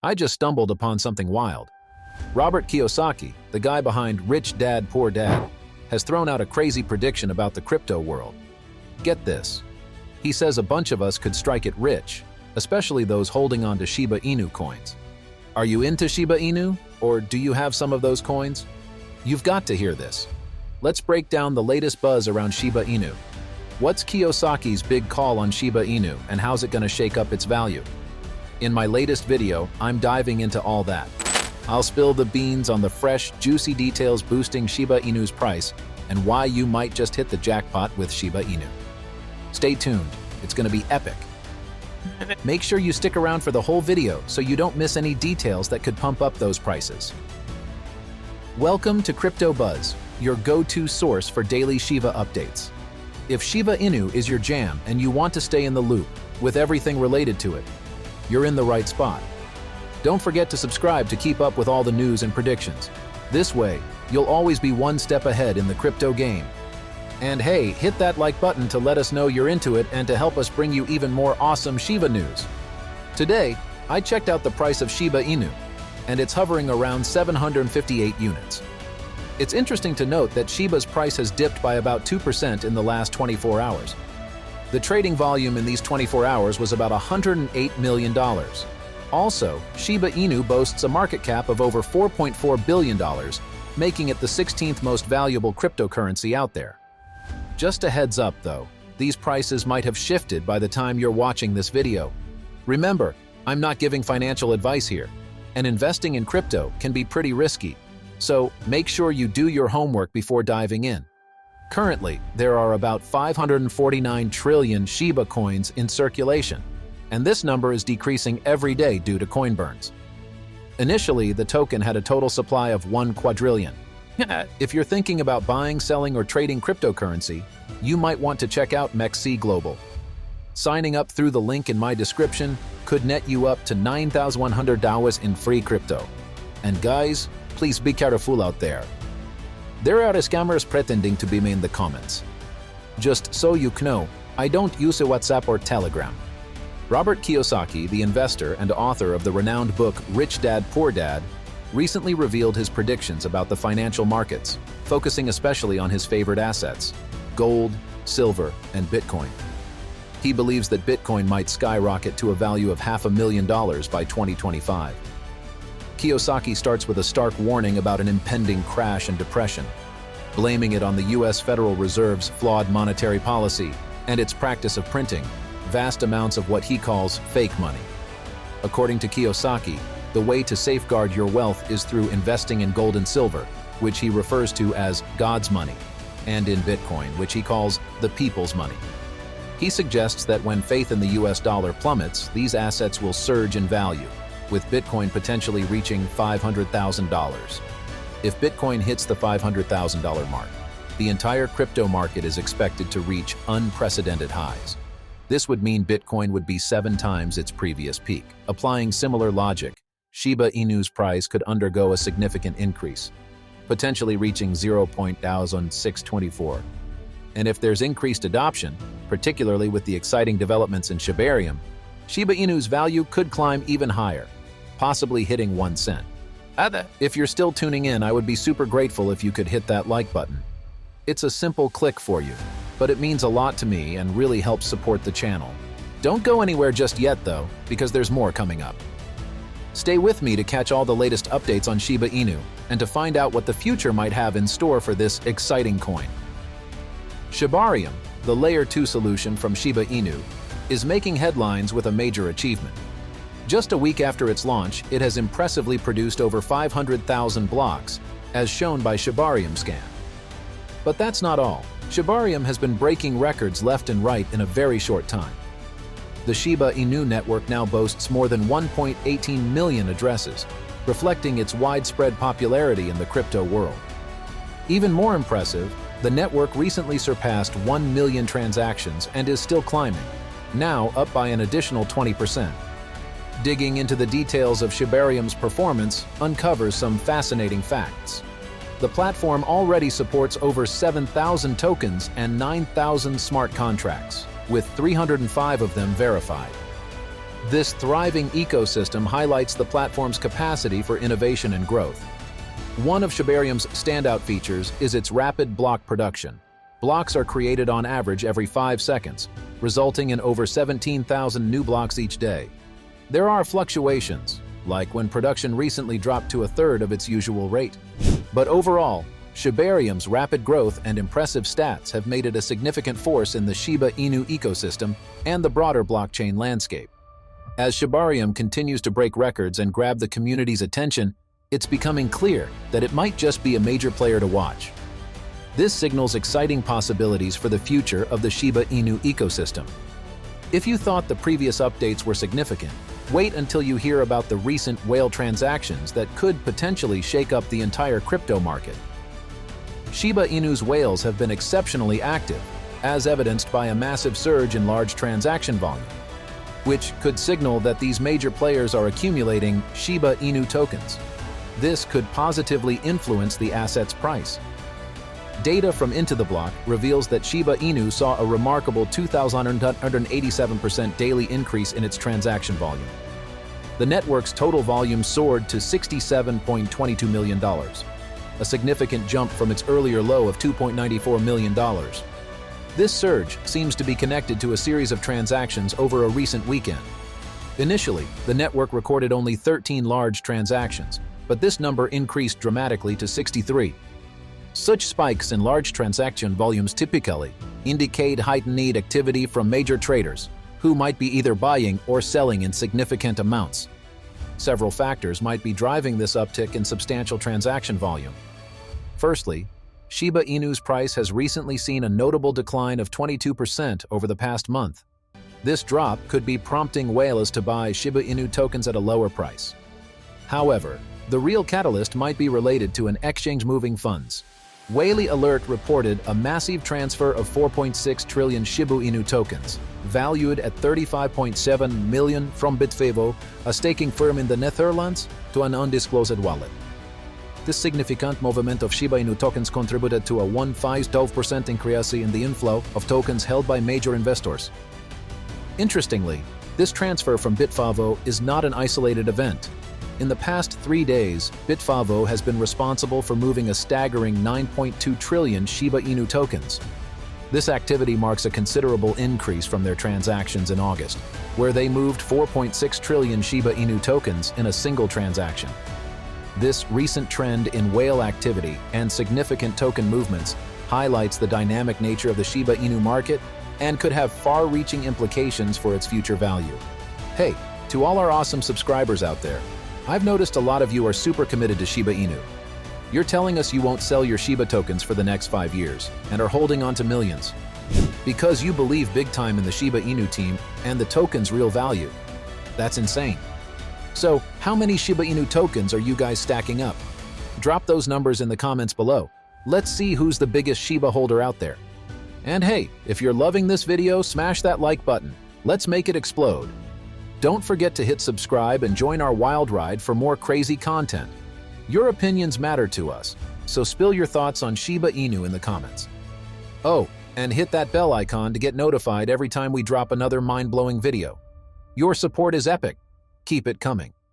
I just stumbled upon something wild. Robert Kiyosaki, the guy behind Rich Dad, Poor Dad, has thrown out a crazy prediction about the crypto world. Get this. He says a bunch of us could strike it rich, especially those holding on to Shiba Inu coins. Are you into Shiba Inu, or do you have some of those coins? You've got to hear this. Let's break down the latest buzz around Shiba Inu. What's Kiyosaki's big call on Shiba Inu, and how's it going to shake up its value? In my latest video, I'm diving into all that. I'll spill the beans on the fresh, juicy details boosting Shiba Inu's price and why you might just hit the jackpot with Shiba Inu. Stay tuned, it's going to be epic. Make sure you stick around for the whole video so you don't miss any details that could pump up those prices. Welcome to Crypto Buzz, your go-to source for daily Shiba updates. If Shiba Inu is your jam and you want to stay in the loop with everything related to it, you're in the right spot. Don't forget to subscribe to keep up with all the news and predictions. This way, you'll always be one step ahead in the crypto game. And hey, hit that like button to let us know you're into it and to help us bring you even more awesome Shiba news. Today, I checked out the price of Shiba Inu, and it's hovering around 758 units. It's interesting to note that Shiba's price has dipped by about 2% in the last 24 hours. The trading volume in these 24 hours was about $108 million. Also, Shiba Inu boasts a market cap of over $4.4 billion, making it the 16th most valuable cryptocurrency out there. Just a heads up though, these prices might have shifted by the time you're watching this video. Remember, I'm not giving financial advice here, and investing in crypto can be pretty risky, so make sure you do your homework before diving in. Currently, there are about 549 trillion Shiba coins in circulation, and this number is decreasing every day due to coin burns. Initially, the token had a total supply of 1 quadrillion. If you're thinking about buying, selling, or trading cryptocurrency, you might want to check out MEXC Global. Signing up through the link in my description could net you up to $9,100 in free crypto. And guys, please be careful out there. There are scammers pretending to be me in the comments. Just so you know, I don't use a WhatsApp or Telegram. Robert Kiyosaki, the investor and author of the renowned book Rich Dad, Poor Dad, recently revealed his predictions about the financial markets, focusing especially on his favorite assets, gold, silver, and Bitcoin. He believes that Bitcoin might skyrocket to a value of $500,000 by 2025. Kiyosaki starts with a stark warning about an impending crash and depression, blaming it on the US Federal Reserve's flawed monetary policy and its practice of printing vast amounts of what he calls fake money. According to Kiyosaki, the way to safeguard your wealth is through investing in gold and silver, which he refers to as God's money, and in Bitcoin, which he calls the people's money. He suggests that when faith in the US dollar plummets, these assets will surge in value, with Bitcoin potentially reaching $500,000. If Bitcoin hits the $500,000 mark, the entire crypto market is expected to reach unprecedented highs. This would mean Bitcoin would be 7 times its previous peak. Applying similar logic, Shiba Inu's price could undergo a significant increase, potentially reaching 0.624. And if there's increased adoption, particularly with the exciting developments in Shibarium, Shiba Inu's value could climb even higher, possibly hitting 1 cent. If you're still tuning in, I would be super grateful if you could hit that like button. It's a simple click for you, but it means a lot to me and really helps support the channel. Don't go anywhere just yet though, because there's more coming up. Stay with me to catch all the latest updates on Shiba Inu and to find out what the future might have in store for this exciting coin. Shibarium, the Layer 2 solution from Shiba Inu, is making headlines with a major achievement. Just a week after its launch, it has impressively produced over 500,000 blocks, as shown by Shibarium Scan. But that's not all. Shibarium has been breaking records left and right in a very short time. The Shiba Inu network now boasts more than 1.18 million addresses, reflecting its widespread popularity in the crypto world. Even more impressive, the network recently surpassed 1 million transactions and is still climbing, now up by an additional 20%. Digging into the details of Shibarium's performance uncovers some fascinating facts. The platform already supports over 7,000 tokens and 9,000 smart contracts, with 305 of them verified. This thriving ecosystem highlights the platform's capacity for innovation and growth. One of Shibarium's standout features is its rapid block production. Blocks are created on average every 5 seconds, resulting in over 17,000 new blocks each day. There are fluctuations, like when production recently dropped to a third of its usual rate. But overall, Shibarium's rapid growth and impressive stats have made it a significant force in the Shiba Inu ecosystem and the broader blockchain landscape. As Shibarium continues to break records and grab the community's attention, it's becoming clear that it might just be a major player to watch. This signals exciting possibilities for the future of the Shiba Inu ecosystem. If you thought the previous updates were significant, wait until you hear about the recent whale transactions that could potentially shake up the entire crypto market. Shiba Inu's whales have been exceptionally active, as evidenced by a massive surge in large transaction volume, which could signal that these major players are accumulating Shiba Inu tokens. This could positively influence the asset's price. Data from Into the Block reveals that Shiba Inu saw a remarkable 2,187% daily increase in its transaction volume. The network's total volume soared to $67.22 million, a significant jump from its earlier low of $2.94 million. This surge seems to be connected to a series of transactions over a recent weekend. Initially, the network recorded only 13 large transactions, but this number increased dramatically to 63. Such spikes in large transaction volumes typically indicate heightened activity from major traders, who might be either buying or selling in significant amounts. Several factors might be driving this uptick in substantial transaction volume. Firstly, Shiba Inu's price has recently seen a notable decline of 22% over the past month. This drop could be prompting whales to buy Shiba Inu tokens at a lower price. However, the real catalyst might be related to an exchange moving funds. Whaley Alert reported a massive transfer of 4.6 trillion Shiba Inu tokens, valued at 35.7 million from Bitfavo, a staking firm in the Netherlands, to an undisclosed wallet. This significant movement of Shiba Inu tokens contributed to a 12% increase in the inflow of tokens held by major investors. Interestingly, this transfer from Bitfavo is not an isolated event. In the past 3 days, Bitfavo has been responsible for moving a staggering 9.2 trillion Shiba Inu tokens. This activity marks a considerable increase from their transactions in August, where they moved 4.6 trillion Shiba Inu tokens in a single transaction. This recent trend in whale activity and significant token movements highlights the dynamic nature of the Shiba Inu market and could have far-reaching implications for its future value. Hey, to all our awesome subscribers out there, I've noticed a lot of you are super committed to Shiba Inu. You're telling us you won't sell your Shiba tokens for the next 5 years and are holding on to millions because you believe big time in the Shiba Inu team and the token's real value. That's insane. So, how many Shiba Inu tokens are you guys stacking up? Drop those numbers in the comments below. Let's see who's the biggest Shiba holder out there. And hey, if you're loving this video, smash that like button. Let's make it explode. Don't forget to hit subscribe and join our wild ride for more crazy content. Your opinions matter to us, so spill your thoughts on Shiba Inu in the comments. Oh, and hit that bell icon to get notified every time we drop another mind-blowing video. Your support is epic. Keep it coming.